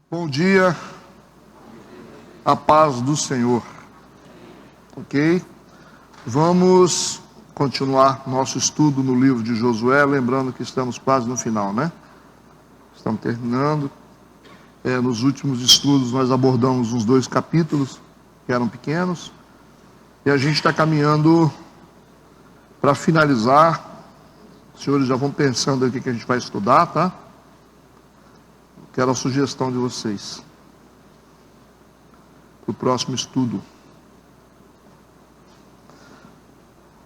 Bom dia, a paz do Senhor, ok? Vamos continuar nosso estudo no livro de Josué, lembrando que estamos quase no final, né? Estamos terminando. Nos últimos estudos nós abordamos uns 2 capítulos, que eram pequenos, e a gente está caminhando para finalizar. Os senhores já vão pensando aqui que a gente vai estudar, tá? Quero a sugestão de vocês para o próximo estudo.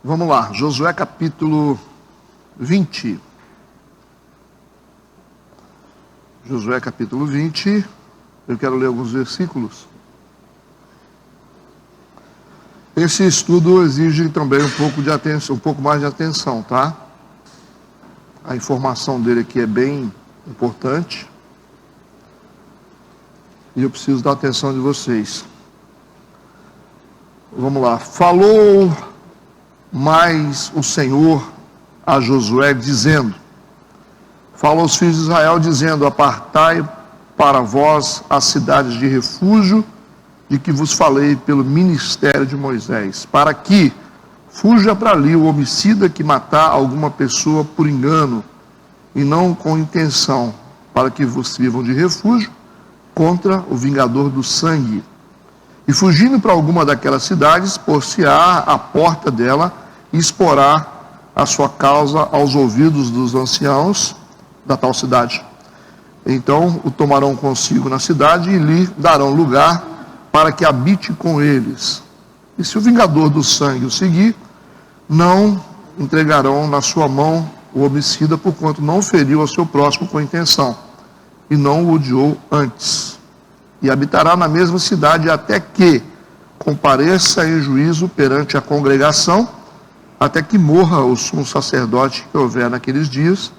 Vamos lá, Josué capítulo 20. Josué capítulo 20, eu quero ler alguns versículos. Esse estudo exige também um pouco de atenção, um pouco mais de atenção, tá? A informação dele aqui é bem importante. E eu preciso da atenção de vocês. Vamos lá. Falou mais o Senhor a Josué, dizendo: fala aos filhos de Israel, dizendo: apartai para vós as cidades de refúgio, de que vos falei pelo ministério de Moisés, para que fuja para ali o homicida que matar alguma pessoa por engano, e não com intenção, para que vos sirvam de refúgio contra o vingador do sangue. E fugindo para alguma daquelas cidades, pôr-se-á à porta dela e exporá a sua causa aos ouvidos dos anciãos da tal cidade. Então o tomarão consigo na cidade e lhe darão lugar para que habite com eles. E se o vingador do sangue o seguir, não entregarão na sua mão o homicida, porquanto não feriu ao seu próximo com intenção, e não o odiou antes. E habitará na mesma cidade até que compareça em juízo perante a congregação, até que morra o sumo sacerdote que houver naqueles dias.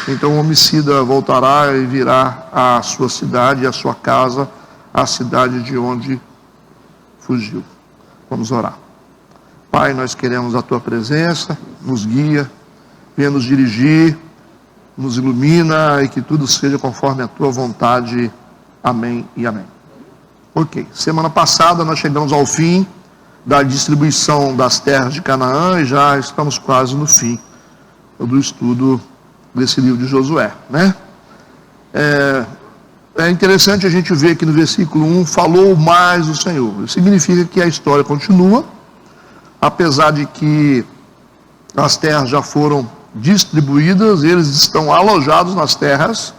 Então o homicida voltará e virá à sua cidade, à sua casa, à cidade de onde fugiu. Vamos orar. Pai, nós queremos a Tua presença, nos guia, venha nos dirigir, nos ilumina e que tudo seja conforme a Tua vontade. Amém e amém. Ok, semana passada nós chegamos ao fim da distribuição das terras de Canaã e já estamos quase no fim do estudo desse livro de Josué, né? É interessante a gente ver que no versículo 1, falou mais o Senhor. Isso significa que a história continua, apesar de que as terras já foram distribuídas, eles estão alojados nas terras,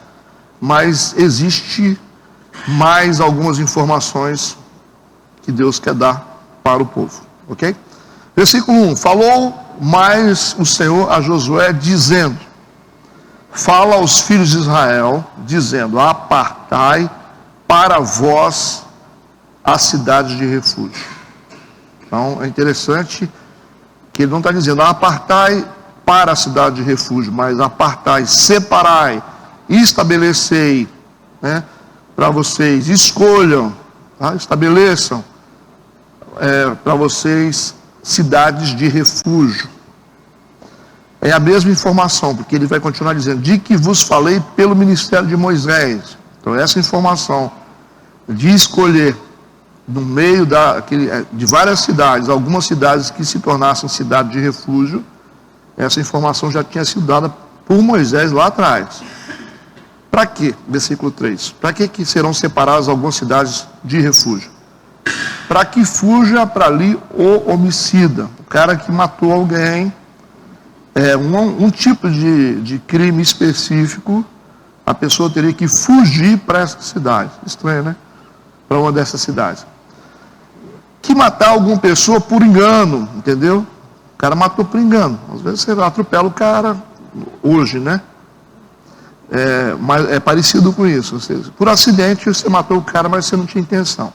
mas existe mais algumas informações que Deus quer dar para o povo, ok? Versículo 1, falou mais o Senhor a Josué, dizendo: fala aos filhos de Israel, dizendo: apartai para vós as cidades de refúgio. Então é interessante que ele não está dizendo apartai para a cidade de refúgio, mas apartai, separai, estabelecei, né, para vocês, escolham, tá? Estabeleçam para vocês cidades de refúgio. É a mesma informação, porque ele vai continuar dizendo: de que vos falei pelo ministério de Moisés. Então essa informação de escolher no meio de várias cidades, algumas cidades que se tornassem cidade de refúgio, essa informação já tinha sido dada por Moisés lá atrás. Para quê? Versículo 3. Para que serão separadas algumas cidades de refúgio? Para que fuja para ali o homicida, o cara que matou alguém, um tipo de crime específico, a pessoa teria que fugir para essa cidade. Estranho, né? Para uma dessas cidades. Que matar alguma pessoa por engano, entendeu? O cara matou por engano. Às vezes você atropela o cara hoje, né? Mas é parecido com isso. Por acidente você matou o cara, mas você não tinha intenção.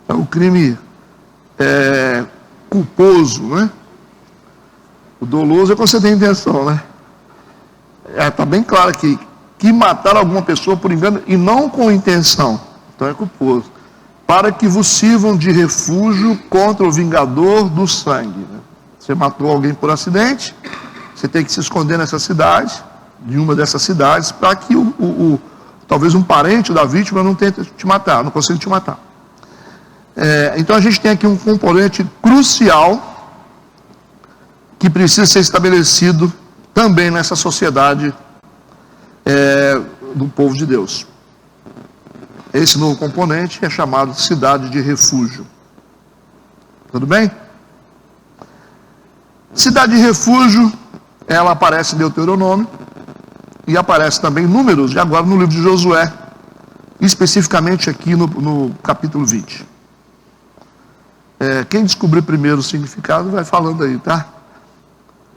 Então, o crime culposo, né? O doloso é quando você tem intenção, né? Está bem claro aqui que matar alguma pessoa por engano e não com intenção. Então é culposo. Para que vos sirvam de refúgio contra o vingador do sangue. Né? Você matou alguém por acidente, você tem que se esconder nessa cidade, de uma dessas cidades, para que o talvez um parente da vítima não tente te matar, não consiga te matar. Então a gente tem aqui um componente crucial que precisa ser estabelecido também nessa sociedade do povo de Deus. Esse novo componente é chamado de cidade de refúgio. Tudo bem? Cidade de refúgio, ela aparece em Deuteronômio e aparece também em Números, e agora no livro de Josué, especificamente aqui no capítulo 20. Quem descobrir primeiro o significado vai falando aí, tá?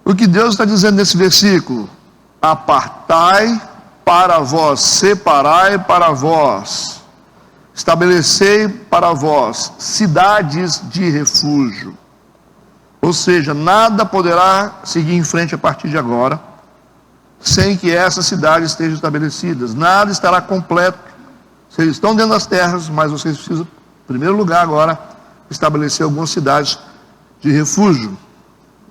O que Deus está dizendo nesse versículo: apartai para vós, separai para vós, estabelecei para vós cidades de refúgio. Ou seja, nada poderá seguir em frente a partir de agora sem que essas cidades estejam estabelecidas. Nada estará completo. Vocês estão dentro das terras, mas vocês precisam, em primeiro lugar agora, estabelecer algumas cidades de refúgio.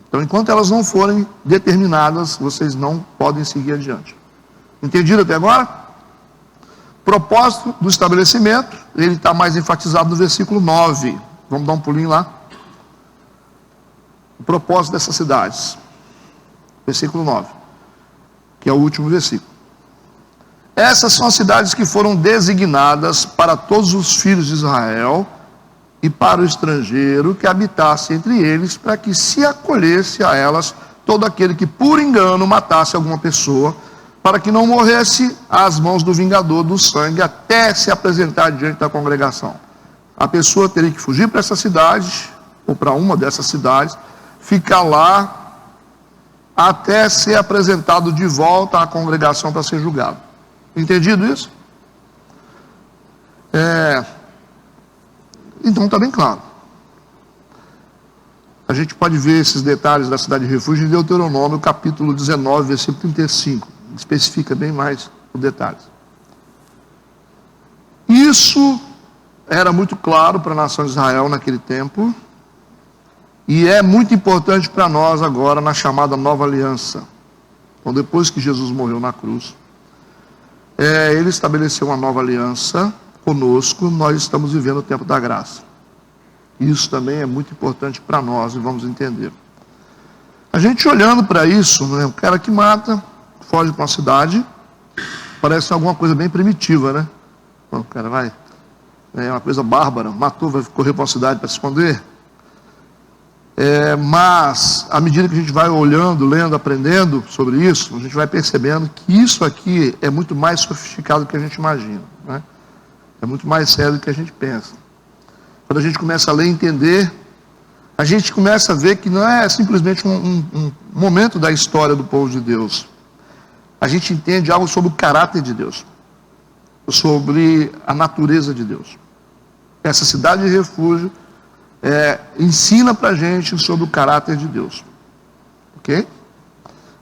Então, enquanto elas não forem determinadas, vocês não podem seguir adiante. Entendido até agora? O propósito do estabelecimento, ele está mais enfatizado no versículo 9. Vamos dar um pulinho lá. O propósito dessas cidades. Versículo 9. Que é o último versículo. Essas são as cidades que foram designadas para todos os filhos de Israel e para o estrangeiro que habitasse entre eles, para que se acolhesse a elas todo aquele que por engano matasse alguma pessoa, para que não morresse às mãos do vingador do sangue até se apresentar diante da congregação. A pessoa teria que fugir para essa cidade, ou para uma dessas cidades, ficar lá até ser apresentado de volta à congregação para ser julgado. Entendido isso? Então está bem claro. A gente pode ver esses detalhes da cidade de refúgio em Deuteronômio, capítulo 19, versículo 35. Especifica bem mais os detalhes. Isso era muito claro para a nação de Israel naquele tempo. E é muito importante para nós agora na chamada nova aliança. Então, depois que Jesus morreu na cruz, ele estabeleceu uma nova aliança conosco. Nós estamos vivendo o tempo da graça. Isso também é muito importante para nós e vamos entender. A gente olhando para isso, né, o cara que mata, foge para uma cidade, parece alguma coisa bem primitiva, né? O cara vai, é uma coisa bárbara, matou, vai correr para uma cidade para se esconder. Mas, à medida que a gente vai olhando, lendo, aprendendo sobre isso, a gente vai percebendo que isso aqui é muito mais sofisticado do que a gente imagina, né? É muito mais sério do que a gente pensa. Quando a gente começa a ler e entender, a gente começa a ver que não é simplesmente um momento da história do povo de Deus. A gente entende algo sobre o caráter de Deus, sobre a natureza de Deus. Essa cidade de refúgio ensina para a gente sobre o caráter de Deus. Ok?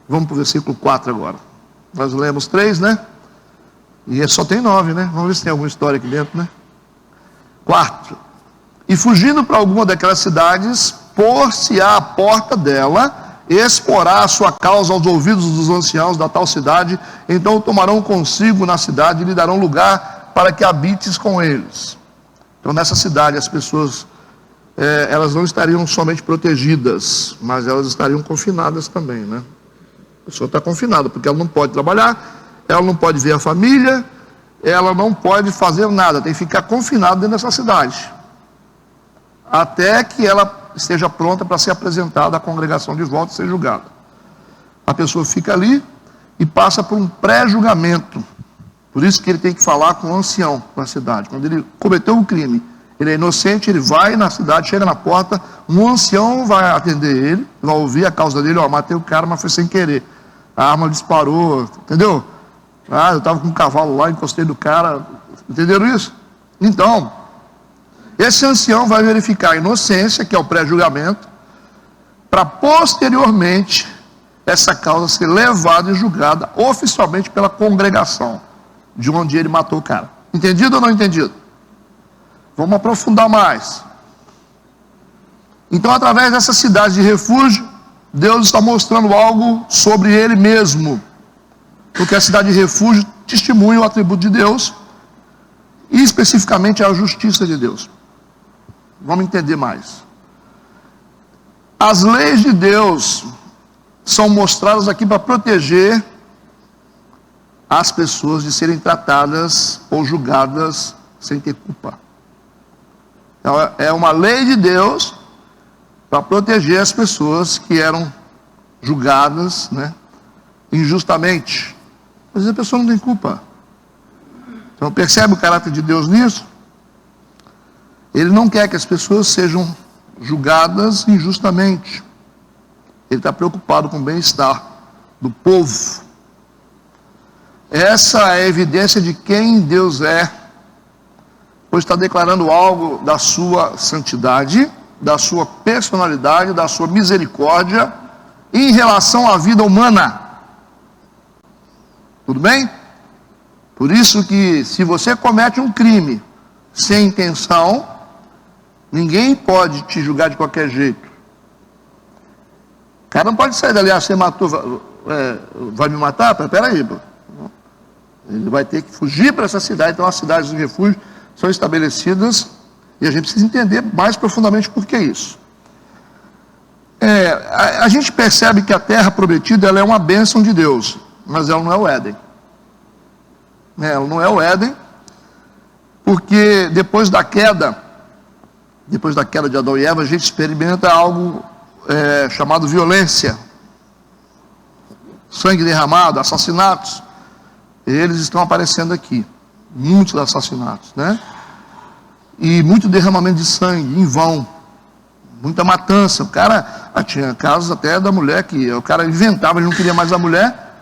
Vamos para o versículo 4 agora. Nós lemos 3, né? E só tem 9, né? Vamos ver se tem alguma história aqui dentro, né? 4. E fugindo para alguma daquelas cidades, pôr-se à porta dela, exporá a sua causa aos ouvidos dos anciãos da tal cidade, então o tomarão consigo na cidade e lhe darão lugar para que habites com eles. Então nessa cidade as pessoas, elas não estariam somente protegidas, mas elas estariam confinadas também, né? A pessoa está confinada, porque ela não pode trabalhar, ela não pode ver a família, ela não pode fazer nada, tem que ficar confinada dentro dessa cidade, até que ela esteja pronta para ser apresentada à congregação de volta e ser julgada. A pessoa fica ali e passa por um pré-julgamento. Por isso que ele tem que falar com o ancião da cidade. Quando ele cometeu um crime, ele é inocente, ele vai na cidade, chega na porta, um ancião vai atender ele, vai ouvir a causa dele: matei o cara, mas foi sem querer. A arma disparou, entendeu? Eu estava com um cavalo lá, encostei do cara. Entenderam isso? Então, esse ancião vai verificar a inocência, que é o pré-julgamento, para posteriormente essa causa ser levada e julgada oficialmente pela congregação de onde ele matou o cara. Entendido ou não entendido? Vamos aprofundar mais. Então, através dessa cidade de refúgio, Deus está mostrando algo sobre ele mesmo. Porque a cidade de refúgio testemunho, o atributo de Deus, e especificamente a justiça de Deus. Vamos entender mais. As leis de Deus são mostradas aqui para proteger as pessoas de serem tratadas ou julgadas sem ter culpa. Então, é uma lei de Deus para proteger as pessoas que eram julgadas, né, injustamente. Mas a pessoa não tem culpa. Então percebe o caráter de Deus nisso? Ele não quer que as pessoas sejam julgadas injustamente. Ele está preocupado com o bem-estar do povo. Essa é a evidência de quem Deus é, pois está declarando algo da sua santidade, da sua personalidade, da sua misericórdia em relação à vida humana. Tudo bem? Por isso que se você comete um crime sem intenção, ninguém pode te julgar de qualquer jeito. O cara não pode sair dali, você matou, vai me matar? Peraí, pô. Ele vai ter que fugir para essa cidade. Então as cidades de refúgio são estabelecidas e a gente precisa entender mais profundamente por que isso. A gente percebe que a terra prometida ela é uma bênção de Deus, mas ela não é o Éden. Ela não é o Éden, porque depois da queda de Adão e Eva, a gente experimenta algo chamado violência, sangue derramado, assassinatos. Eles estão aparecendo aqui, muitos assassinatos, né? E muito derramamento de sangue em vão, muita matança. O cara, tinha casos até da mulher que o cara inventava, ele não queria mais a mulher,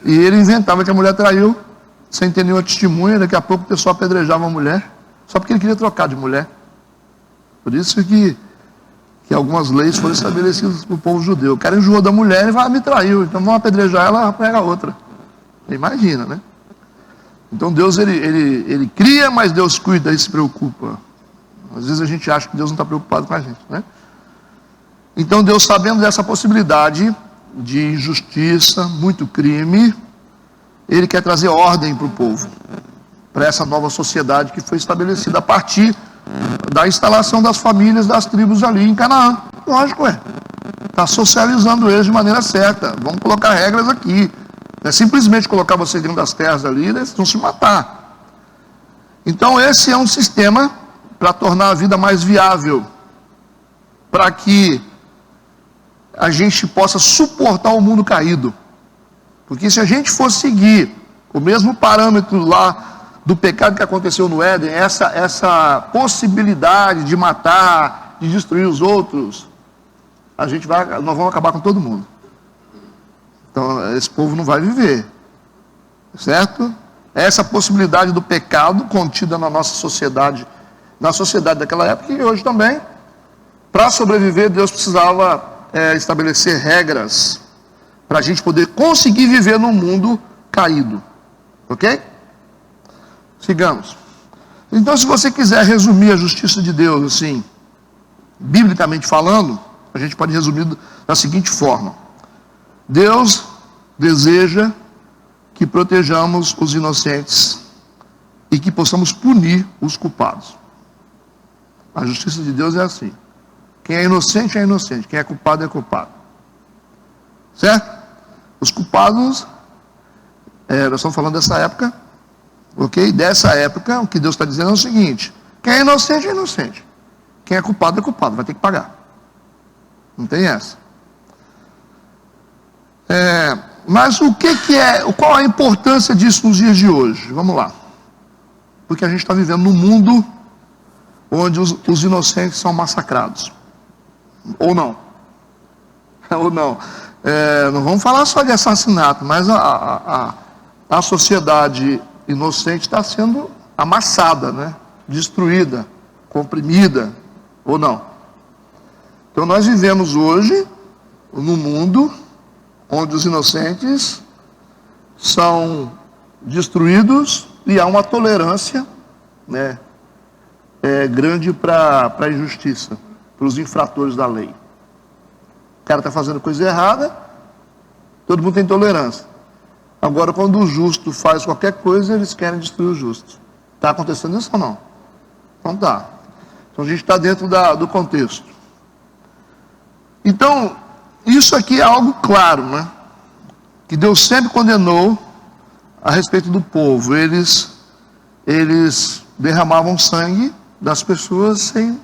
e ele inventava que a mulher traiu, sem ter nenhuma testemunha. Daqui a pouco o pessoal apedrejava a mulher, só porque ele queria trocar de mulher. Por isso que algumas leis foram estabelecidas para o povo judeu. O cara enjoou da mulher e vai, me traiu, então vamos apedrejar ela, pega outra. Imagina, né? Então Deus, ele cria, mas Deus cuida e se preocupa. Às vezes a gente acha que Deus não está preocupado com a gente, né? Então Deus, sabendo dessa possibilidade de injustiça, muito crime, Ele quer trazer ordem para o povo, para essa nova sociedade que foi estabelecida a partir da instalação das famílias, das tribos ali em Canaã. Lógico, está socializando eles de maneira certa. Vamos colocar regras aqui. Não é simplesmente colocar vocês dentro das terras ali, eles vão se matar. Então esse é um sistema para tornar a vida mais viável, para que a gente possa suportar o mundo caído. Porque se a gente for seguir o mesmo parâmetro lá do pecado que aconteceu no Éden, essa possibilidade de matar, de destruir os outros, nós vamos acabar com todo mundo. Então esse povo não vai viver, certo? Essa possibilidade do pecado contida na nossa sociedade, na sociedade daquela época e hoje também. Para sobreviver, Deus precisava estabelecer regras para a gente poder conseguir viver num mundo caído, ok? Sigamos. Então, se você quiser resumir a justiça de Deus, assim, biblicamente falando, a gente pode resumir da seguinte forma: Deus deseja que protejamos os inocentes e que possamos punir os culpados. A justiça de Deus é assim: quem é inocente é inocente, quem é culpado é culpado. Certo? Os culpados, nós estamos falando dessa época, ok? Dessa época, o que Deus está dizendo é o seguinte: quem é inocente, quem é culpado, vai ter que pagar. Não tem essa. Mas qual a importância disso nos dias de hoje? Vamos lá. Porque a gente está vivendo num mundo onde os inocentes são massacrados. Ou não. Ou não. Não vamos falar só de assassinato, mas a sociedade inocente está sendo amassada, né? Destruída, comprimida, ou não. Então nós vivemos hoje num mundo onde os inocentes são destruídos e há uma tolerância, né, grande para a injustiça, para os infratores da lei. O cara está fazendo coisa errada, todo mundo tem tolerância. Agora, quando o justo faz qualquer coisa, eles querem destruir o justo. Está acontecendo isso ou não? Não está. Então a gente está dentro do contexto. Então, isso aqui é algo claro, né? Que Deus sempre condenou a respeito do povo. Eles derramavam sangue das pessoas sem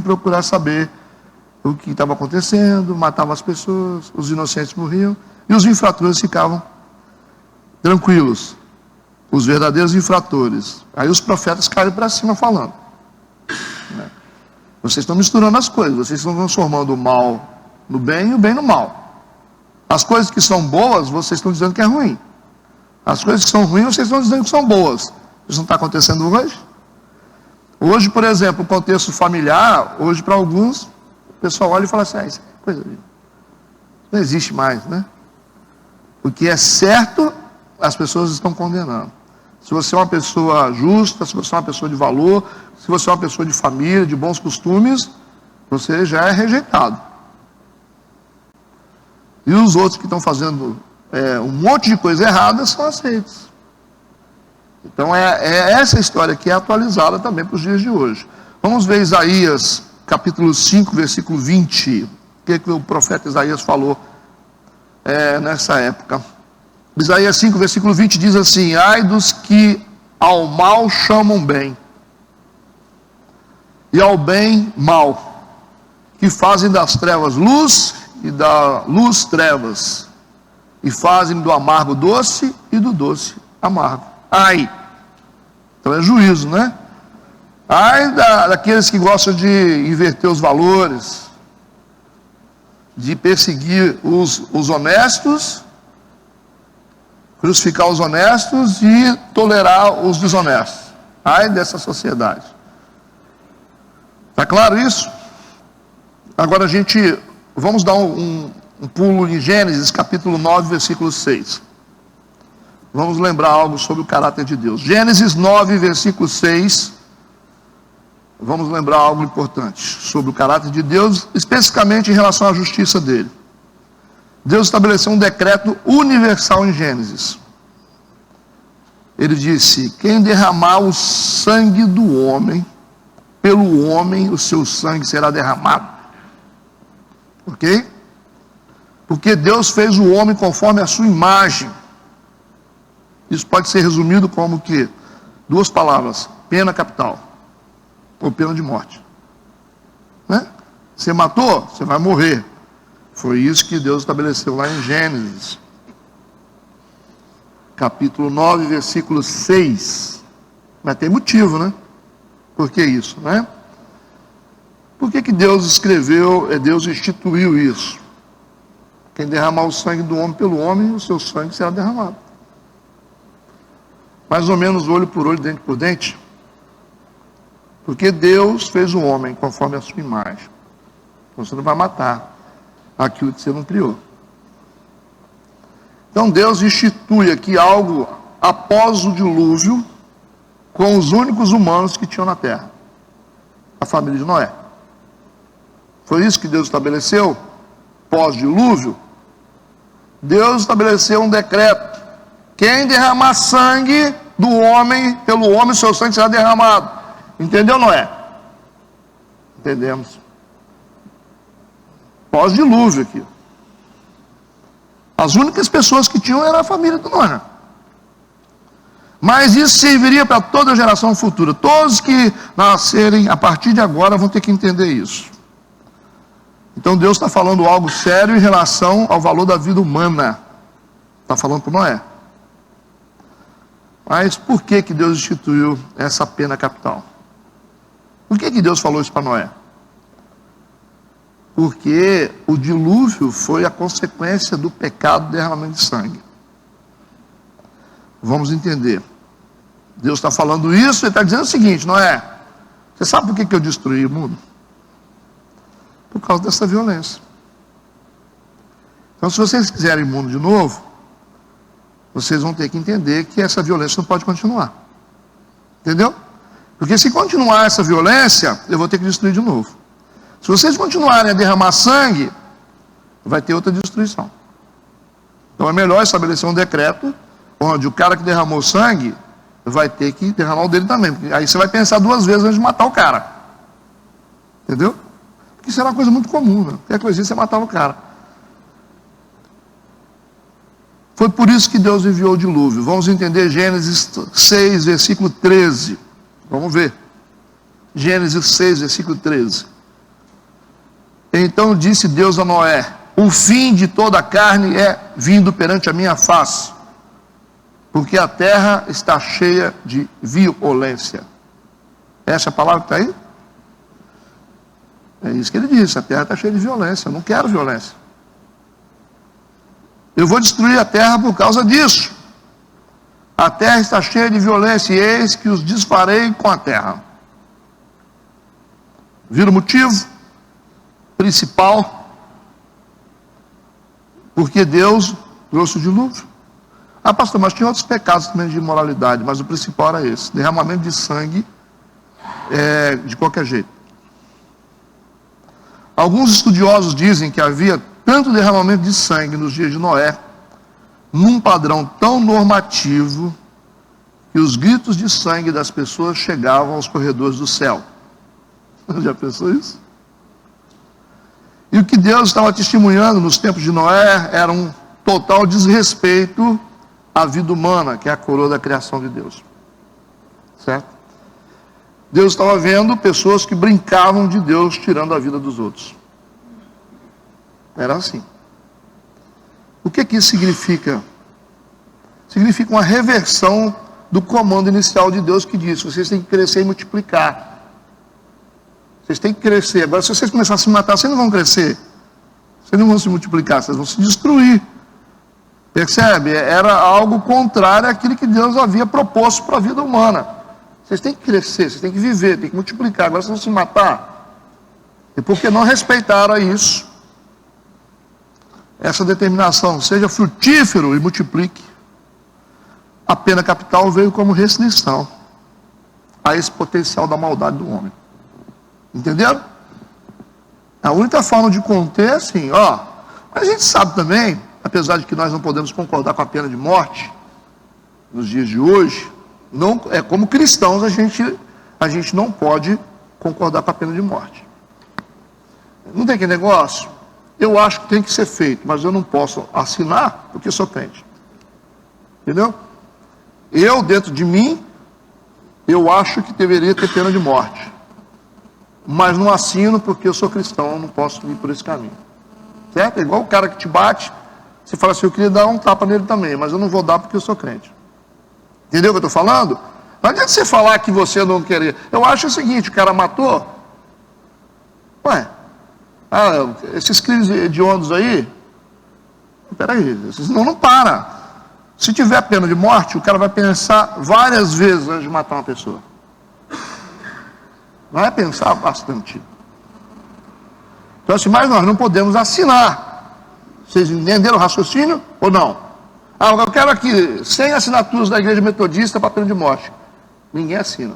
procurar saber o que estava acontecendo, matavam as pessoas, os inocentes morriam, e os infratores ficavam tranquilos. Os verdadeiros infratores. Aí os profetas caem para cima falando. Vocês estão misturando as coisas, vocês estão transformando o mal no bem e o bem no mal. As coisas que são boas, vocês estão dizendo que é ruim. As coisas que são ruins, vocês estão dizendo que são boas. Isso não está acontecendo hoje? Hoje, por exemplo, o contexto familiar, hoje para alguns, o pessoal olha e fala assim, isso é coisa não existe mais, né? O que é certo, as pessoas estão condenando. Se você é uma pessoa justa, se você é uma pessoa de valor, se você é uma pessoa de família, de bons costumes, você já é rejeitado. E os outros que estão fazendo um monte de coisa errada são aceitos. Então é essa história que é atualizada também para os dias de hoje. Vamos ver Isaías, capítulo 5, versículo 20. O que o profeta Isaías falou nessa época. Isaías 5, versículo 20 diz assim: ai dos que ao mal chamam bem, e ao bem mal, que fazem das trevas luz, e da luz trevas, e fazem do amargo doce, e do doce amargo. Ai, então é juízo, né? Ai daqueles que gostam de inverter os valores, de perseguir os honestos, crucificar os honestos e tolerar os desonestos. Ai dessa sociedade. Está claro isso? Agora vamos dar um pulo em Gênesis, capítulo 9, versículo 6. Vamos lembrar algo sobre o caráter de Deus. Gênesis 9, versículo 6. Vamos lembrar algo importante sobre o caráter de Deus, especificamente em relação à justiça dele. Deus estabeleceu um decreto universal em Gênesis. Ele disse: quem derramar o sangue do homem, pelo homem o seu sangue será derramado. Ok? Porque Deus fez o homem conforme a sua imagem. Isso pode ser resumido como que 2 palavras: pena capital ou pena de morte, né? Você matou, você vai morrer. Foi isso que Deus estabeleceu lá em Gênesis capítulo 9, versículo 6. Mas tem motivo, né? Por que isso, né? Por que Deus escreveu, Deus instituiu isso? Quem derramar o sangue do homem pelo homem, o seu sangue será derramado. Mais ou menos olho por olho, dente por dente. Porque Deus fez o homem conforme a sua imagem. Então você não vai matar aquilo que você não criou. Então Deus institui aqui algo após o dilúvio, com os únicos humanos que tinham na terra, a família de Noé. Foi isso que Deus estabeleceu pós-dilúvio. Deus estabeleceu um decreto: quem derramar sangue do homem, pelo homem, seu sangue será derramado. Entendeu, Noé? Entendemos. Pós-dilúvio aqui. As únicas pessoas que tinham era a família do Noé. Mas isso serviria para toda a geração futura. Todos que nascerem a partir de agora vão ter que entender isso. Então Deus está falando algo sério em relação ao valor da vida humana. Está falando para Noé. Mas por que Deus instituiu essa pena capital? Por que Deus falou isso para Noé? Porque o dilúvio foi a consequência do pecado do derramamento de sangue. Vamos entender. Deus está falando isso e está dizendo o seguinte: Noé, você sabe por que eu destruí o mundo? Por causa dessa violência. Então, se vocês quiserem o mundo de novo, vocês vão ter que entender que essa violência não pode continuar. Entendeu? Porque se continuar essa violência, eu vou ter que destruir de novo. Se vocês continuarem a derramar sangue, vai ter outra destruição. Então é melhor estabelecer um decreto onde o cara que derramou sangue vai ter que derramar o dele também. Porque aí você vai pensar 2 vezes antes de matar o cara. Entendeu? Porque isso era uma coisa muito comum, né? Qualquer coisinha você matava o cara. Foi por isso que Deus enviou o dilúvio. Vamos entender Gênesis 6, versículo 13. Vamos ver. Gênesis 6, versículo 13. Então disse Deus a Noé: o fim de toda a carne é vindo perante a minha face, porque a terra está cheia de violência. Essa é a palavra que está aí? É isso que ele disse: a terra está cheia de violência. Eu não quero violência. Eu vou destruir a terra por causa disso. A terra está cheia de violência, e eis que os desfarei com a terra. Viram o motivo principal? Porque Deus trouxe o dilúvio. Ah, pastor, mas tinha outros pecados também de imoralidade, mas o principal era esse: derramamento de sangue, de qualquer jeito. Alguns estudiosos dizem que havia tanto derramamento de sangue nos dias de Noé, num padrão tão normativo, que os gritos de sangue das pessoas chegavam aos corredores do céu. Já pensou isso? E o que Deus estava testemunhando nos tempos de Noé era um total desrespeito à vida humana, que é a coroa da criação de Deus. Certo? Deus estava vendo pessoas que brincavam de Deus, tirando a vida dos outros. Era assim. O que isso significa? Significa uma reversão do comando inicial de Deus, que disse: vocês têm que crescer e multiplicar. Vocês têm que crescer. Agora, se vocês começarem a se matar, vocês não vão crescer. Vocês não vão se multiplicar, vocês vão se destruir. Percebe? Era algo contrário àquilo que Deus havia proposto para a vida humana. Vocês têm que crescer, vocês têm que viver, têm que multiplicar. Agora, vocês vão se matar. E porque não respeitaram isso, essa determinação: seja frutífero e multiplique, a pena capital veio como restrição a esse potencial da maldade do homem. Entenderam? A única forma de conter é assim, mas a gente sabe também, apesar de que nós não podemos concordar com a pena de morte nos dias de hoje, não, como cristãos a gente não pode concordar com a pena de morte. Não tem aquele negócio? Eu acho que tem que ser feito, mas eu não posso assinar porque sou crente. Entendeu? Eu, dentro de mim, eu acho que deveria ter pena de morte, mas não assino porque eu sou cristão, eu não posso ir por esse caminho. Certo? É igual o cara que te bate, você fala assim: eu queria dar um tapa nele também, mas eu não vou dar porque eu sou crente. Entendeu o que eu estou falando? Não adianta você falar que você não queria. Eu acho o seguinte: o cara matou. Esses crimes hediondos aí, peraí, senão não para. Se tiver pena de morte, o cara vai pensar várias vezes antes de matar uma pessoa. Vai pensar bastante. Então assim, mas nós não podemos assinar. Vocês entenderam o raciocínio ou não? Eu quero aqui 100 assinaturas da igreja metodista para pena de morte. Ninguém assina.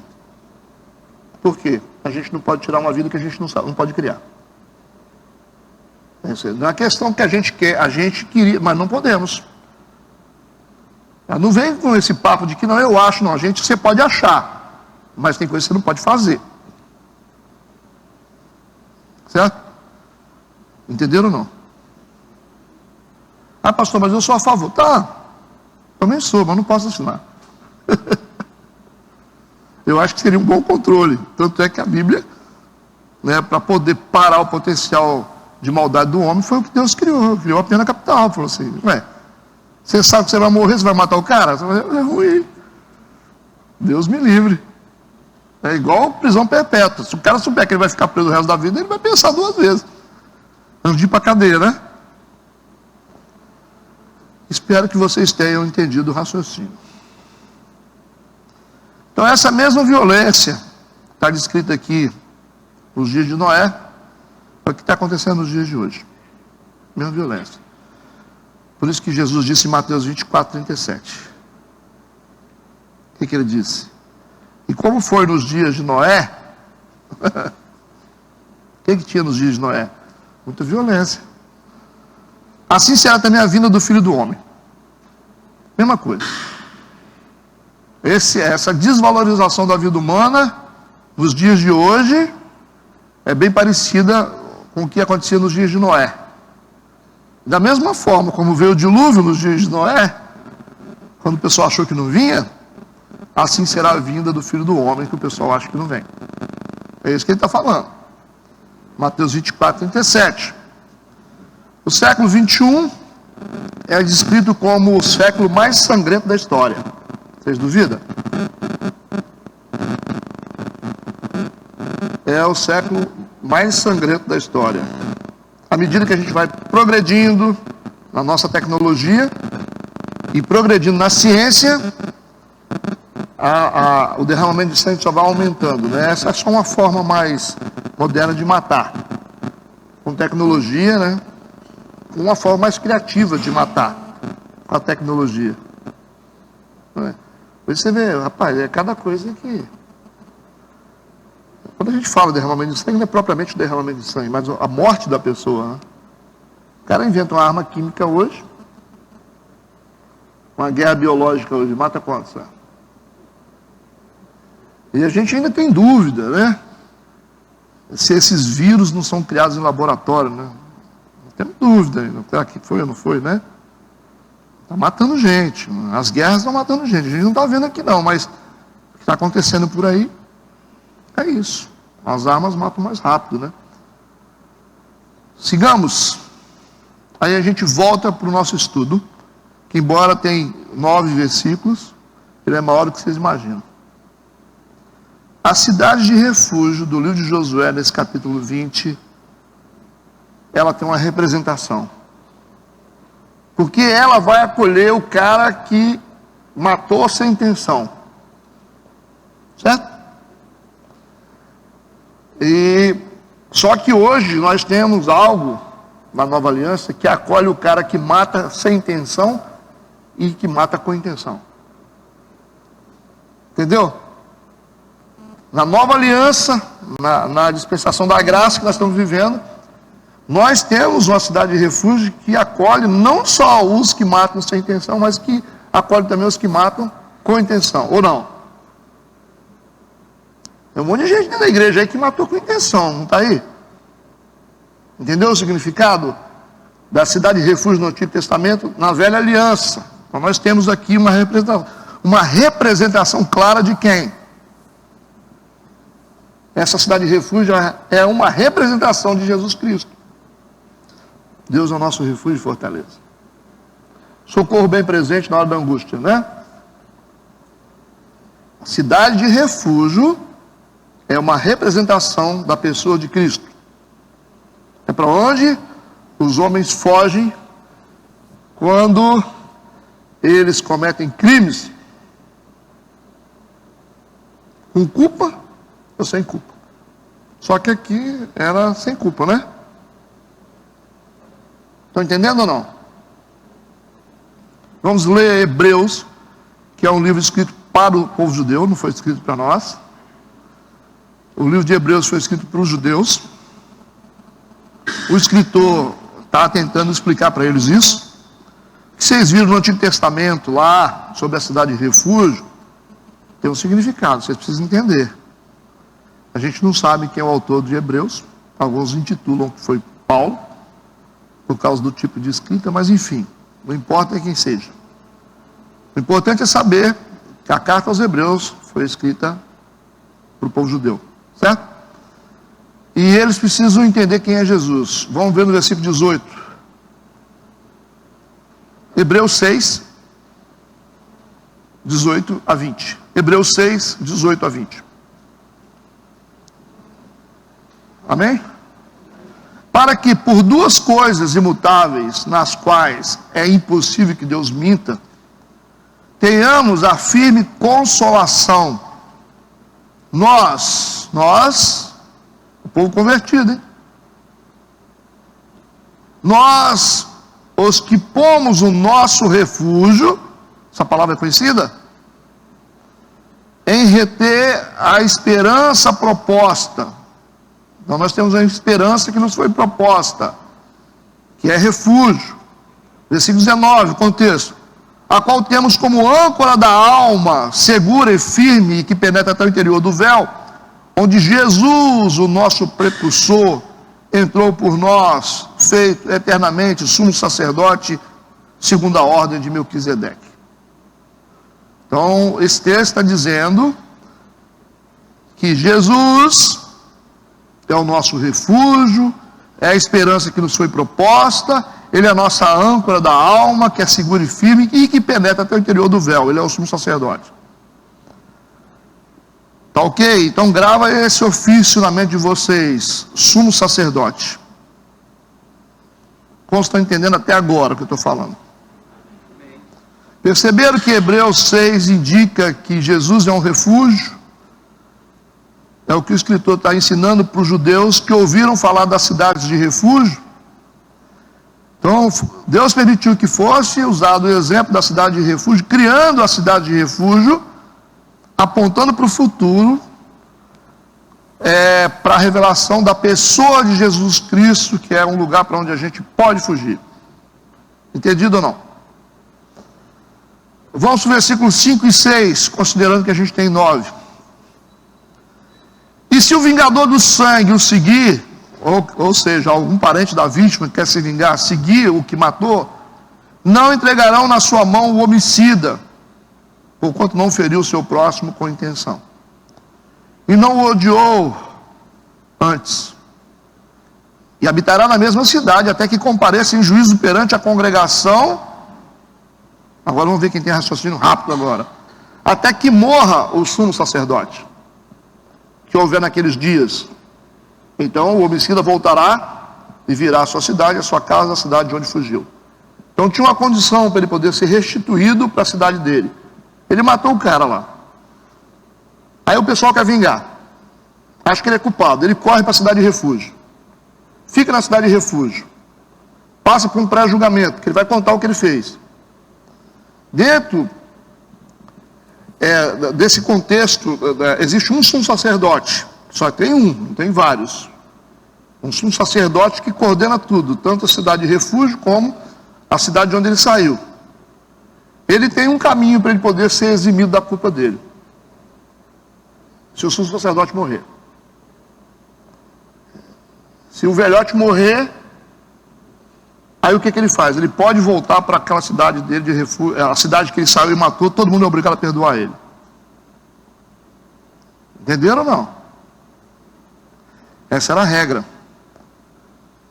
Por quê? A gente não pode tirar uma vida que a gente não pode criar. Não é questão que a gente quer, a gente queria, mas não podemos. Não vem com esse papo de que não, eu acho, não. Você pode achar, mas tem coisa que você não pode fazer. Certo? Entenderam ou não? Pastor, mas eu sou a favor. Tá, também sou, mas não posso assinar. Eu acho que seria um bom controle. Tanto é que a Bíblia, para poder parar o potencial de maldade do homem, foi o que Deus criou a pena capital. Falou assim: você sabe que você vai morrer, você vai matar o cara? Você vai dizer: é ruim. Deus me livre. É igual prisão perpétua. Se o cara souber que ele vai ficar preso o resto da vida, ele vai pensar 2 vezes antes de ir para a cadeia, né? Espero que vocês tenham entendido o raciocínio. Então, essa mesma violência está descrita aqui nos dias de Noé, é o que está acontecendo nos dias de hoje. Mesma violência. Por isso que Jesus disse em Mateus 24, 37. O que ele disse? E como foi nos dias de Noé? O que tinha nos dias de Noé? Muita violência. Assim será também a vinda do Filho do Homem. Mesma coisa. Essa desvalorização da vida humana, nos dias de hoje, é bem parecida com o que acontecia nos dias de Noé. Da mesma forma como veio o dilúvio nos dias de Noé, quando o pessoal achou que não vinha, assim será a vinda do Filho do Homem, que o pessoal acha que não vem. É isso que ele está falando. Mateus 24, 37. O século 21 é descrito como o século mais sangrento da história. Vocês duvidam? É o século mais sangrento da história. À medida que a gente vai progredindo na nossa tecnologia e progredindo na ciência, o derramamento de sangue só vai aumentando, né? Essa é só uma forma mais moderna de matar. Com tecnologia, né? Uma forma mais criativa de matar com a tecnologia. Você vê, rapaz, é cada coisa que... Quando a gente fala de derramamento de sangue, não é propriamente o derramamento de sangue, mas a morte da pessoa, né? O cara inventa uma arma química hoje, uma guerra biológica hoje, mata quantos? E a gente ainda tem dúvida, né? Se esses vírus não são criados em laboratório, né? Temos dúvida ainda, será que foi ou não foi, né? Está matando gente, as guerras estão matando gente, a gente não está vendo aqui não, mas o que está acontecendo por aí é isso. As armas matam mais rápido, né? Sigamos. Aí a gente volta para o nosso estudo, que embora tem 9 versículos, ele é maior do que vocês imaginam. A cidade de refúgio do livro de Josué, nesse capítulo 20, ela tem uma representação. Porque ela vai acolher o cara que matou sem intenção. Certo? E só que hoje nós temos algo na nova aliança que acolhe o cara que mata sem intenção e que mata com intenção. Entendeu? Na nova aliança, na dispensação da graça que nós estamos vivendo, nós temos uma cidade de refúgio que acolhe não só os que matam sem intenção, mas que acolhe também os que matam com intenção, ou não? Tem um monte de gente dentro da igreja aí que matou com intenção, não está aí? Entendeu o significado da cidade de refúgio no Antigo Testamento? Na Velha Aliança. Então nós temos aqui uma representação clara de quem? Essa cidade de refúgio é uma representação de Jesus Cristo. Deus é o nosso refúgio e fortaleza. Socorro bem presente na hora da angústia, né? A cidade de refúgio é uma representação da pessoa de Cristo. É para onde os homens fogem quando eles cometem crimes com culpa ou sem culpa. Só que aqui era sem culpa, né? Estão entendendo ou não? Vamos ler Hebreus, que é um livro escrito para o povo judeu, não foi escrito para nós. O livro de Hebreus foi escrito para os judeus. O escritor está tentando explicar para eles isso. O que vocês viram no Antigo Testamento, lá, sobre a cidade de refúgio, tem um significado, vocês precisam entender. A gente não sabe quem é o autor de Hebreus. Alguns intitulam que foi Paulo, por causa do tipo de escrita, mas enfim, não importa quem seja. O importante é saber que a carta aos Hebreus foi escrita para o povo judeu, certo? E eles precisam entender quem é Jesus. Vamos ver no versículo 18. Hebreus 6, 18 a 20. Hebreus 6, 18 a 20. Amém? Para que por duas coisas imutáveis, nas quais é impossível que Deus minta, tenhamos a firme consolação. Nós, o povo convertido, hein? Nós, os que pomos o nosso refúgio, essa palavra é conhecida? Em reter a esperança proposta. Então nós temos a esperança que nos foi proposta, que é refúgio. Versículo 19, o contexto. a qual temos como âncora da alma, segura e firme, e que penetra até o interior do véu, onde Jesus, o nosso precursor, entrou por nós, feito eternamente sumo sacerdote, segundo a ordem de Melquisedeque. Então, esse texto está dizendo que Jesus é o nosso refúgio, é a esperança que nos foi proposta, Ele é a nossa âncora da alma, que é segura e firme, e que penetra até o interior do véu. Ele é o sumo sacerdote. Tá ok? Então grava esse ofício na mente de vocês, sumo sacerdote. Como estão entendendo até agora o que eu estou falando? Perceberam que Hebreus 6 indica que Jesus é um refúgio? É o que o escritor está ensinando para os judeus que ouviram falar das cidades de refúgio. Então, Deus permitiu que fosse usado o exemplo da cidade de refúgio, criando a cidade de refúgio, apontando para o futuro, para a revelação da pessoa de Jesus Cristo, que é um lugar para onde a gente pode fugir. Entendido ou não? Vamos para o versículos 5 e 6, considerando que a gente tem 9. E se o vingador do sangue o seguir, ou seja, algum parente da vítima que quer se vingar, seguir o que matou, não entregarão na sua mão o homicida, porquanto não feriu o seu próximo com intenção, e não o odiou antes, e habitará na mesma cidade, até que compareça em juízo perante a congregação. Agora vamos ver quem tem raciocínio rápido agora. Até que morra o sumo sacerdote que houver naqueles dias. Então o homicida voltará e virá à sua cidade, à sua casa, à cidade de onde fugiu. Então tinha uma condição para ele poder ser restituído para a cidade dele. Ele matou o cara lá. Aí o pessoal quer vingar. Acha que ele é culpado. Ele corre para a cidade de refúgio. Fica na cidade de refúgio. Passa por um pré-julgamento, que ele vai contar o que ele fez. Dentro desse contexto, existe um sumo sacerdote. Só tem um, não tem vários. Um sumo sacerdote que coordena tudo, tanto a cidade de refúgio como a cidade de onde ele saiu. Ele tem um caminho para ele poder ser eximido da culpa dele. Se o sumo sacerdote morrer. Se o velhote morrer, aí o que ele faz? Ele pode voltar para aquela cidade dele de refúgio, a cidade que ele saiu e matou, todo mundo é obrigado a perdoar ele. Entenderam ou não? Essa era a regra.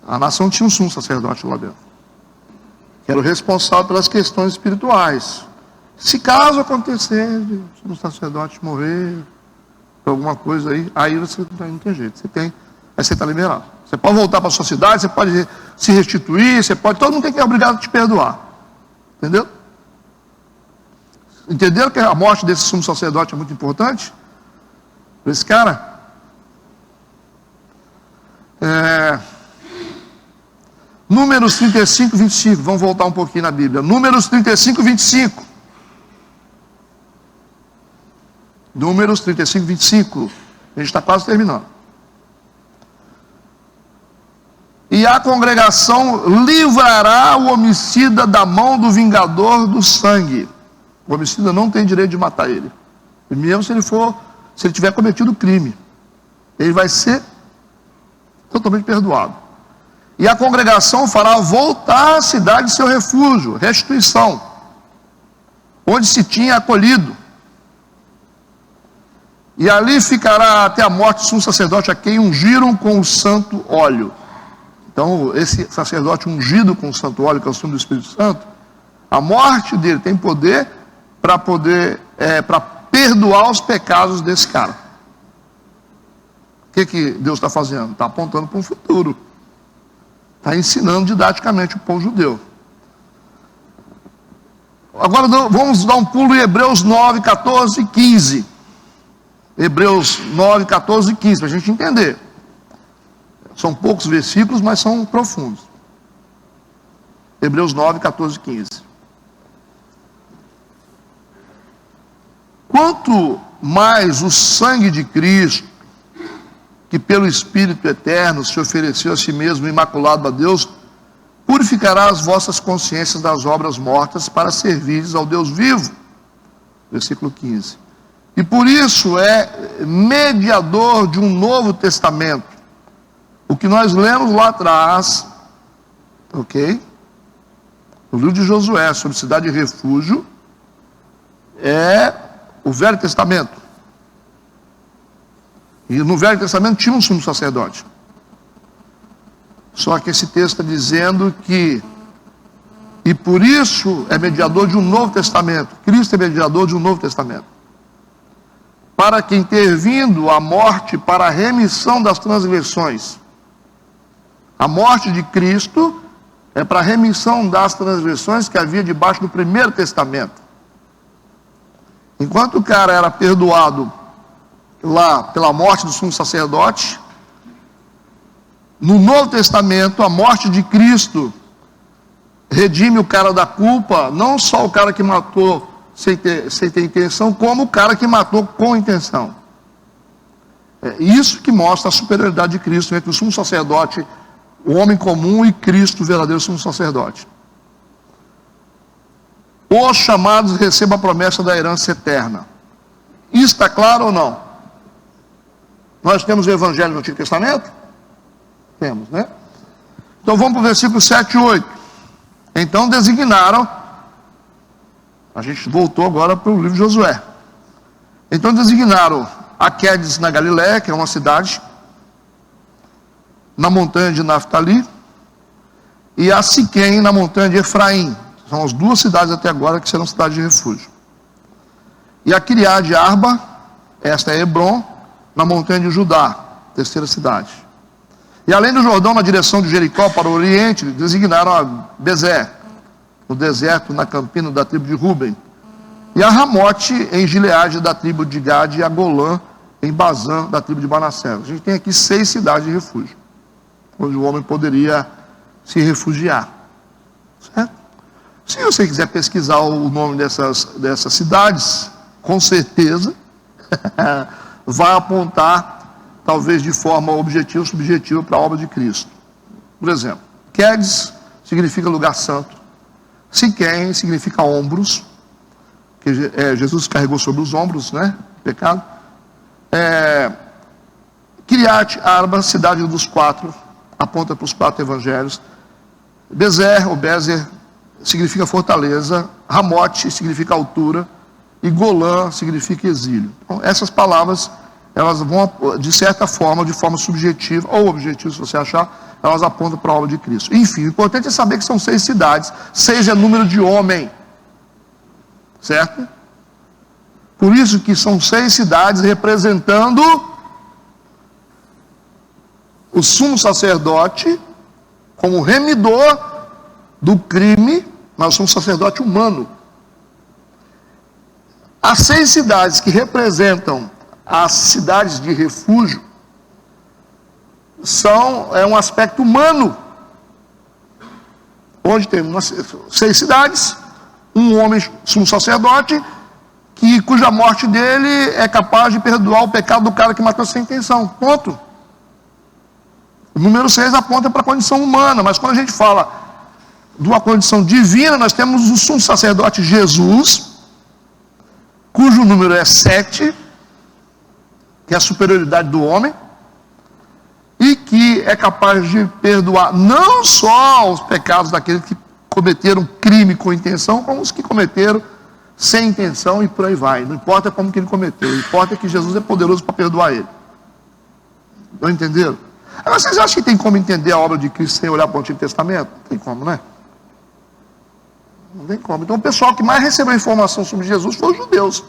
A nação tinha um sumo sacerdote lá dentro, que era o responsável pelas questões espirituais. Se caso acontecer de o sumo sacerdote morrer, alguma coisa aí você não tem jeito, aí você está liberado. Você pode voltar para a sua cidade, você pode se restituir, todo mundo tem que ser obrigado a te perdoar. Entendeu? Entenderam que a morte desse sumo sacerdote é muito importante? Para esse cara? Números 35, 25. Vamos voltar um pouquinho na Bíblia. Números 35, 25. Números 35, 25. A gente está quase terminando. E a congregação livrará o homicida da mão do vingador do sangue. O homicida não tem direito de matar ele. E mesmo se ele tiver cometido crime, ele vai ser totalmente perdoado. E a congregação fará voltar à cidade seu refúgio, restituição, onde se tinha acolhido. E ali ficará até a morte do sumo sacerdote, a quem ungiram com o santo óleo. Então, esse sacerdote ungido com o santo óleo, que é o símbolo do Espírito Santo, a morte dele tem poder para perdoar os pecados desse cara. O que Deus está fazendo? Está apontando para um futuro. Está ensinando didaticamente o povo judeu. Agora vamos dar um pulo em Hebreus 9, 14 e 15. Hebreus 9, 14 e 15, para a gente entender. São poucos versículos, mas são profundos. Hebreus 9, 14 e 15. Quanto mais o sangue de Cristo, que pelo Espírito eterno se ofereceu a si mesmo imaculado a Deus, purificará as vossas consciências das obras mortas para servires ao Deus vivo. Versículo 15. E por isso é mediador de um novo testamento. O que nós lemos lá atrás, ok? No livro de Josué, sobre cidade de refúgio, é o Velho Testamento. E no Velho Testamento tinha um sumo sacerdote. Só que esse texto está dizendo que, e por isso é mediador de um novo testamento. Cristo é mediador de um novo testamento. Para que, intervindo a morte para a remissão das transgressões. A morte de Cristo é para a remissão das transgressões que havia debaixo do primeiro testamento. Enquanto o cara era perdoado lá pela morte do sumo sacerdote, no Novo Testamento, a morte de Cristo redime o cara da culpa, não só o cara que matou sem ter intenção, como o cara que matou com intenção. É isso que mostra a superioridade de Cristo entre o sumo sacerdote, o homem comum, e Cristo, o verdadeiro sumo sacerdote. Os chamados recebam a promessa da herança eterna. Isso está claro ou não? Nós temos o Evangelho no Antigo Testamento? Temos, né? Então vamos para o versículo 7 e 8. Então designaram, a gente voltou agora para o livro de Josué. Então designaram a Quedes na Galiléia, que é uma cidade, na montanha de Naftali, e a Siquém na montanha de Efraim. São as duas cidades até agora que serão cidades de refúgio. E a Kiriat Arba, esta é Hebron, na montanha de Judá, terceira cidade. E além do Jordão, na direção de Jericó para o oriente, designaram a Bezer, no deserto, na campina da tribo de Ruben. E a Ramote, em Gileade, da tribo de Gade, e a Golã, em Bazã, da tribo de Manassés. A gente tem aqui 6 cidades de refúgio, onde o homem poderia se refugiar. Certo? Se você quiser pesquisar o nome dessas cidades, com certeza vai apontar, talvez de forma objetiva ou subjetiva, para a obra de Cristo. Por exemplo, Quedes significa lugar santo. Siquém significa ombros, que Jesus carregou sobre os ombros, né? Pecado. Kiriat Arba, cidade dos 4, aponta para os 4 evangelhos. Bezer, ou Bezer, significa fortaleza. Ramote significa altura. E Golã significa exílio. Então, essas palavras, elas vão, de certa forma, de forma subjetiva ou objetiva, se você achar, elas apontam para a obra de Cristo. Enfim, o importante é saber que são 6 cidades. 6 é número de homem. Certo? Por isso que são 6 cidades representando o sumo sacerdote como remidor do crime, mas o sumo sacerdote humano. As 6 cidades que representam as cidades de refúgio é um aspecto humano, onde tem 6 cidades, um homem sumo sacerdote, cuja morte dele é capaz de perdoar o pecado do cara que matou sem intenção. Ponto. O número 6 aponta para a condição humana, mas quando a gente fala de uma condição divina, nós temos o sumo sacerdote Jesus, cujo número é 7, que é a superioridade do homem, e que é capaz de perdoar não só os pecados daqueles que cometeram crime com intenção, como os que cometeram sem intenção, e por aí vai. Não importa como que ele cometeu, importa que Jesus é poderoso para perdoar ele. Não entenderam? Agora, vocês acham que tem como entender a obra de Cristo sem olhar para o Antigo Testamento? Não tem como, né? Não tem como. Então o pessoal que mais recebeu informação sobre Jesus foi os judeus.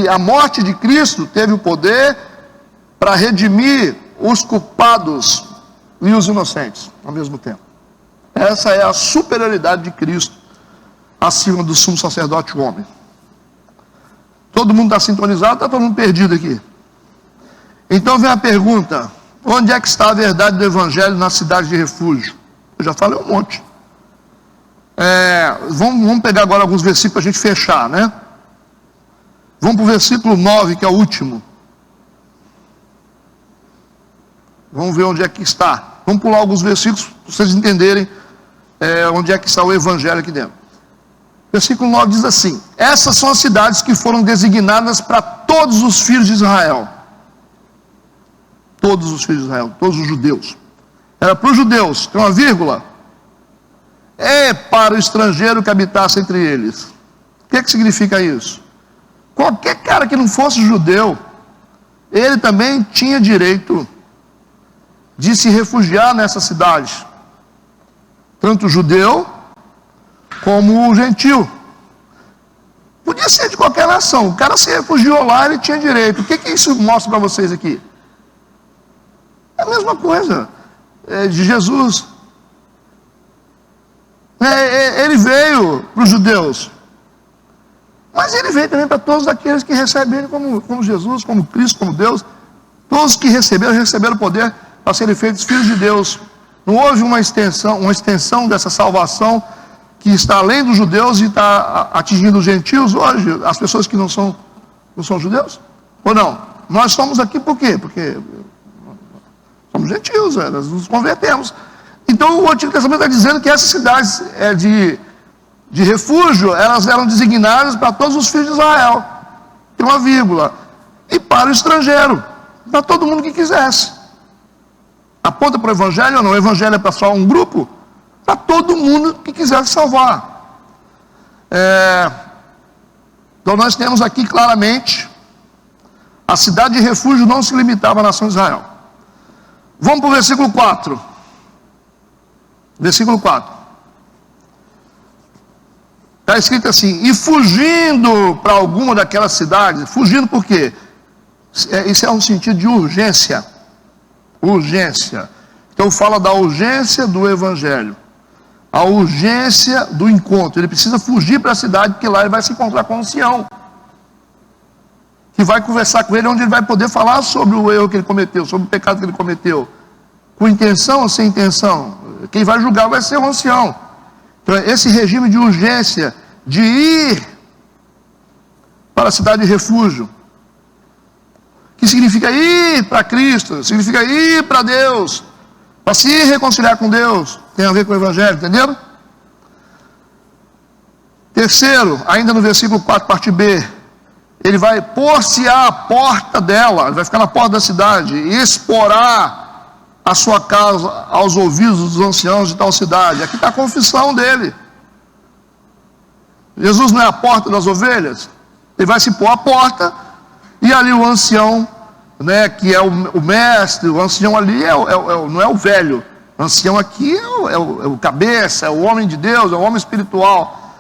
A morte de Cristo teve o poder para redimir os culpados e os inocentes ao mesmo tempo. Essa é a superioridade de Cristo acima do sumo sacerdote homem. Todo mundo está sintonizado, está todo mundo perdido aqui. Então vem a pergunta: onde é que está a verdade do Evangelho na cidade de refúgio? Eu já falei um monte. Vamos pegar agora alguns versículos para a gente fechar, né? Vamos para o versículo 9, que é o último. Vamos ver onde é que está Vamos pular alguns versículos para vocês entenderem onde é que está o evangelho aqui dentro. Versículo 9 diz assim: essas são as cidades que foram designadas para todos os filhos de Israel. Todos os filhos de Israel, todos os judeus. Era para os judeus, tem uma vírgula. É para o estrangeiro que habitasse entre eles. O que significa isso? Qualquer cara que não fosse judeu, ele também tinha direito de se refugiar nessa cidade. Tanto o judeu como o gentil. Podia ser de qualquer nação. O cara se refugiou lá, ele tinha direito. O que isso mostra para vocês aqui? É a mesma coisa de Jesus. Ele veio para os judeus, mas ele veio também para todos aqueles que recebem ele como Jesus, como Cristo, como Deus. Todos que receberam o poder para serem feitos filhos de Deus. Não houve uma extensão dessa salvação que está além dos judeus e está atingindo os gentios hoje, as pessoas que não são judeus? Ou não? Nós estamos aqui por quê? Porque somos gentios, nós nos convertemos. Então o Antigo Testamento está dizendo que essas cidades de refúgio, elas eram designadas para todos os filhos de Israel. Tem uma vírgula. E para o estrangeiro, para todo mundo que quisesse. Aponta para o evangelho ou não? O evangelho é para só um grupo? Para todo mundo que quisesse salvar. Então nós temos aqui claramente, a cidade de refúgio não se limitava à nação de Israel. Vamos para o versículo 4. Versículo 4. Está escrito assim: e fugindo para alguma daquelas cidades, fugindo por quê? Isso é um sentido de urgência. Urgência. Então fala da urgência do evangelho. A urgência do encontro. Ele precisa fugir para a cidade, porque lá ele vai se encontrar com o ancião, que vai conversar com ele, onde ele vai poder falar sobre o erro que ele cometeu, sobre o pecado que ele cometeu, com intenção ou sem intenção. Quem vai julgar vai ser o ancião. Então esse regime de urgência, de ir para a cidade de refúgio, que significa ir para Cristo, significa ir para Deus, para se reconciliar com Deus, tem a ver com o evangelho, entenderam? Terceiro, ainda no versículo 4, parte B, ele vai pôr-se à porta dela, ele vai ficar na porta da cidade, e exporá a sua casa aos ouvidos dos anciãos de tal cidade. Aqui está a confissão dele. Jesus não é a porta das ovelhas? Ele vai se pôr à porta, e ali o ancião, que é o mestre, o ancião ali não é o velho. O ancião aqui é o cabeça, é o homem de Deus, é o homem espiritual.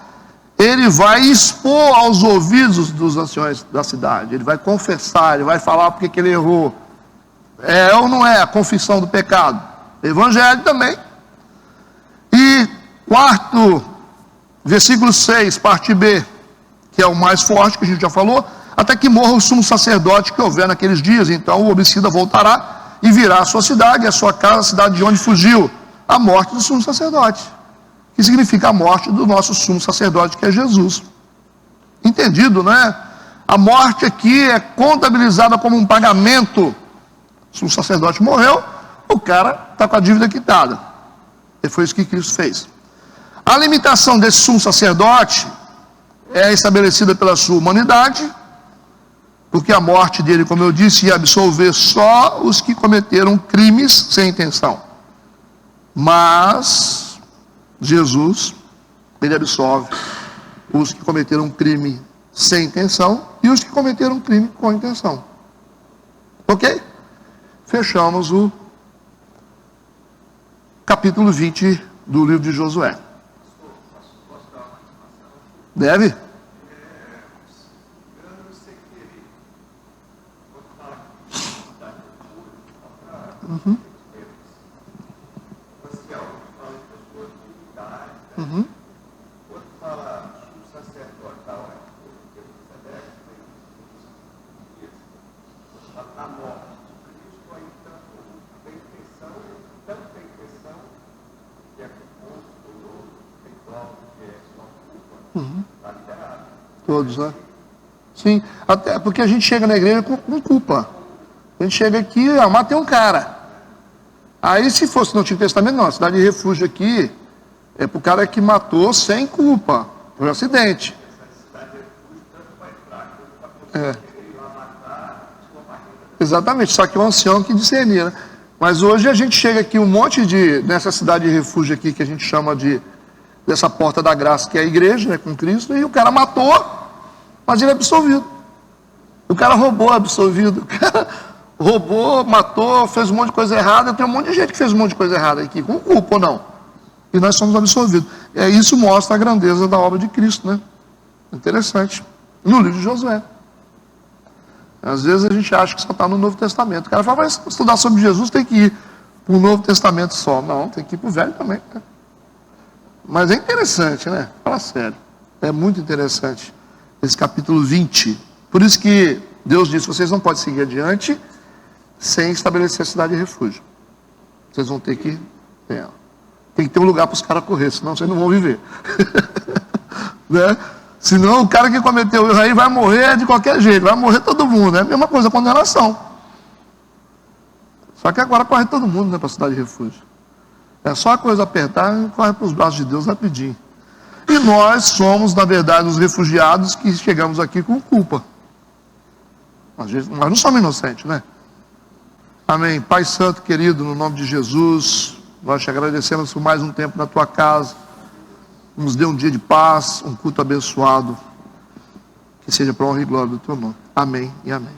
Ele vai expor aos ouvidos dos anciões da cidade. Ele vai confessar, ele vai falar porque que ele errou. É ou não é a confissão do pecado? Evangelho também. E quarto, versículo 6, parte B, que é o mais forte que a gente já falou: até que morra o sumo sacerdote que houver naqueles dias. Então o homicida voltará e virá à sua cidade, a sua casa, a cidade de onde fugiu. A morte do sumo sacerdote, que significa a morte do nosso sumo sacerdote, que é Jesus. Entendido, né? A morte aqui é contabilizada como um pagamento. O sumo sacerdote morreu, o cara está com a dívida quitada. E foi isso que Cristo fez. A limitação desse sumo sacerdote é estabelecida pela sua humanidade, porque a morte dele, como eu disse, ia absolver só os que cometeram crimes sem intenção. Mas Jesus, ele absolve os que cometeram crime sem intenção e os que cometeram crime com intenção. Ok? Fechamos o capítulo 20 do livro de Josué. Deve? Uhum. Uhum. Outro fala sumo sacerdotal, na morte de Cristo, aí tem intenção, tanto tem intenção, que é que o povo todo tem prova que é só culpa, está liberado. Todos, né? Sim, até porque a gente chega na igreja com culpa. A gente chega aqui, matei um cara. Aí, se fosse no Antigo Testamento, não. A cidade de refúgio aqui é para o cara que matou sem culpa, por acidente. É. Exatamente, só que o ancião que discernia, né? Mas hoje a gente chega aqui nessa cidade de refúgio aqui, que a gente chama dessa porta da graça, que é a igreja, né, com Cristo, e o cara matou, mas ele é absolvido. O cara roubou, é absolvido. O cara roubou, matou, fez um monte de coisa errada. Tem um monte de gente que fez um monte de coisa errada aqui, com culpa ou não. E nós somos absolvidos. Isso mostra a grandeza da obra de Cristo, né? Interessante. No livro de Josué. Às vezes a gente acha que só está no Novo Testamento. O cara fala, mas estudar sobre Jesus tem que ir para o Novo Testamento só. Não, tem que ir para o Velho também. Né? Mas é interessante, né? Fala sério. É muito interessante esse capítulo 20. Por isso que Deus disse, vocês não podem seguir adiante sem estabelecer a cidade de refúgio. Vocês vão ter que... Tem que ter um lugar para os caras correr, senão vocês não vão viver. Né? Senão o cara que cometeu o erro aí vai morrer de qualquer jeito, vai morrer todo mundo. É a mesma coisa, condenação. Só que agora corre todo mundo, né, para a cidade de refúgio. É só a coisa apertar e corre para os braços de Deus rapidinho. E nós somos, na verdade, os refugiados que chegamos aqui com culpa. Nós não somos inocentes, né? Amém. Pai Santo, querido, no nome de Jesus, nós te agradecemos por mais um tempo na tua casa. Nos dê um dia de paz, um culto abençoado. Que seja para a honra e glória do teu nome. Amém e amém.